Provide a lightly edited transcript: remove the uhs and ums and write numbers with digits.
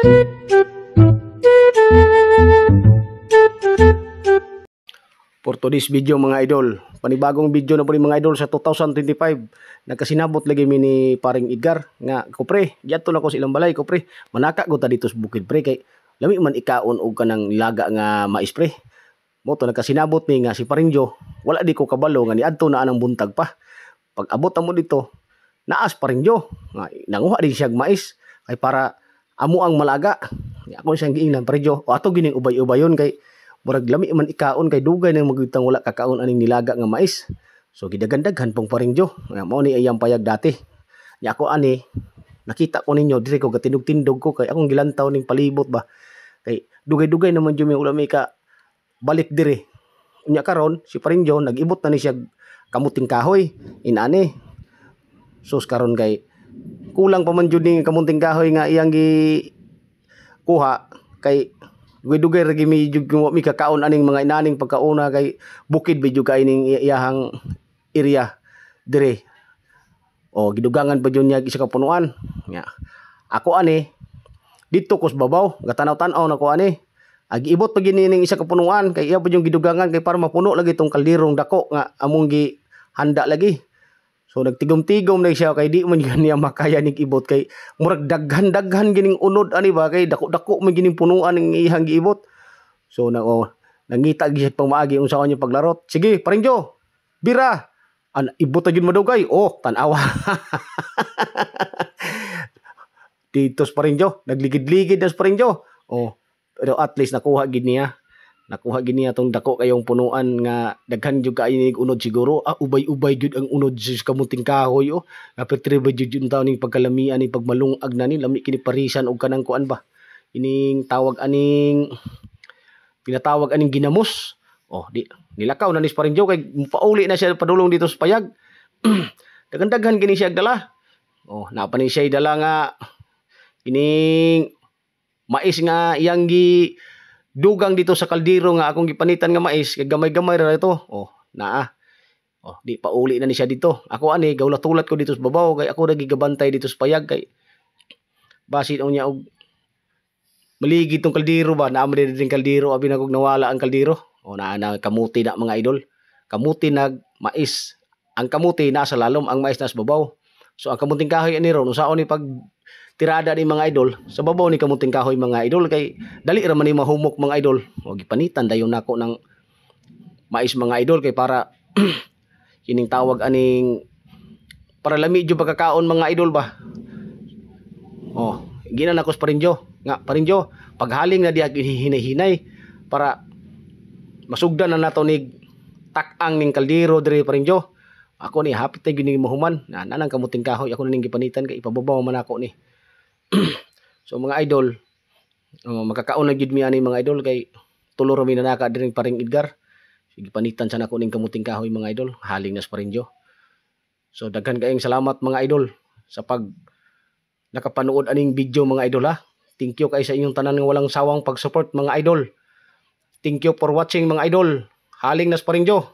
For today's video mga idol, panibagong video na po ni mga idol sa 2025. Nagkasinabot lagi mi ni paring Edgar nga kopre, diadto na ko sa ilang balay kopre. Manaka ko ta dito sa bukid pre kay lami man ikaon og kanang laga nga mais pre. Mo to nagkasinabot mi nga si paring Jo, wala di ko kabalo nga niadto na anang buntag pa. Pag abot mo dito, naas paring Jo nga nanguha din siya og mais kay para amo ang malaga. Ako siyang giingnan paring Jo, o ato gining ubay-ubayon kay murag lami man ikaon kay dugay nang magutang wala kakaon aning nilaga nga mais. So gidagandaghan pong paring Jo. Mao ni ayang payag dati. Nya ako ani nakita ko ninyo dire ko gatinug-tindog ko kay akong gilantaw ning palibot ba. Kay dugay-dugay naman Jo mi ulami ka balik dire. Unya karon si paring Jo nag-ibot na ni siya kamuting kahoy. Inani. Sus karon kay kulang pa man jud ning kamuting kahoy nga iyang gi kuha kay dugay ragi mi jud mi kakaon aning mga inaning pagkauna kay bukid medyo kay ning iyahang area dire. O gidugangan pa jud niya isa ka punuan. Nya. Ako ani dito ko sa babaw, gatanaw-tanaw na ko ani. Agiibot pa gini ning isa ka punuan kay iya pa yung gidugangan kay para mapuno lagi tong kaldirong dako nga among gi handa lagi. So nagtigom-tigom na siya kay di man niya makaya ning ibot kay murag daghan-daghan gining unod ani ba kay dako-dako man gining punuan ning ihang giibot. So nangita gyud pang maagi unsa kanyo paglarot. Sige, paring Jo. Bira. An ibot gyud madugay. Oh, tan-awa. Dito sa paring Jo, nagligid-ligid na sa paring Jo. Oh, pero at least nakuha gid niya. Nakuha gini atong dako kayong punuan nga daghan jud kay ning unod siguro. Ubay-ubay jud ang unod sa kamuting kahoy oh. Napertriba jud yung taon ning pagkalamian ni pagmalungag na ni lami kini parisan og kanang kuan ba. Ining tawag aning pinatawag aning ginamos. Oh, di nilakaw na ni paring Jo kay pauli na siya padulong dito sa payag. Daghan-daghan kini siya dala. Oh, napa ni siya dala nga ining mais nga iyang gi dugang dito sa kaldero nga akong gipanitan nga mais kay gamay-gamay ra ito. Oh, naa. Oh, di pauli na ni siya dito. Ako ani gawlatulat ko dito sa babaw kay ako ra gigabantay dito sa payag kay basin unya og maligid tong kaldero ba naa man din kaldero abi nagog nawala ang kaldero. Oh, naa na kamuti na mga idol. Kamuti nag mais. Ang kamuti na sa lalom, ang mais na sa babaw. So ang kamuting kahoy ani ron unsaon ni pag tirada ni mga idol sa babaw ni kamuting kahoy mga idol kay dali ra man ni mahumok mga idol. O gipanitan dayon nako ng mais mga idol kay para kining tawag aning para lami jud pagkakaon mga idol ba. Oh, ginan ako sa paring Jo nga paring Jo paghaling na diha hinay-hinay para masugdan na nato ni tak-ang ning kaldero dire paring Jo. Ako ni hapit na gining mahuman na nanang kamuting kahoy ako na ning gipanitan kay ipababaw man ako ni. So mga idol, makakaon na gid mi ani mga idol kay tulo ra mi nanaka diri paring Edgar. Sige panitan sa nako ning kamuting kahoy mga idol, haling nas paring Jo. So daghan kayong salamat mga idol sa pag nakapanood aning video mga idol ha. Thank you kay sa inyong tanan nga walang sawang pag-support mga idol. Thank you for watching mga idol. Haling nas paring Jo.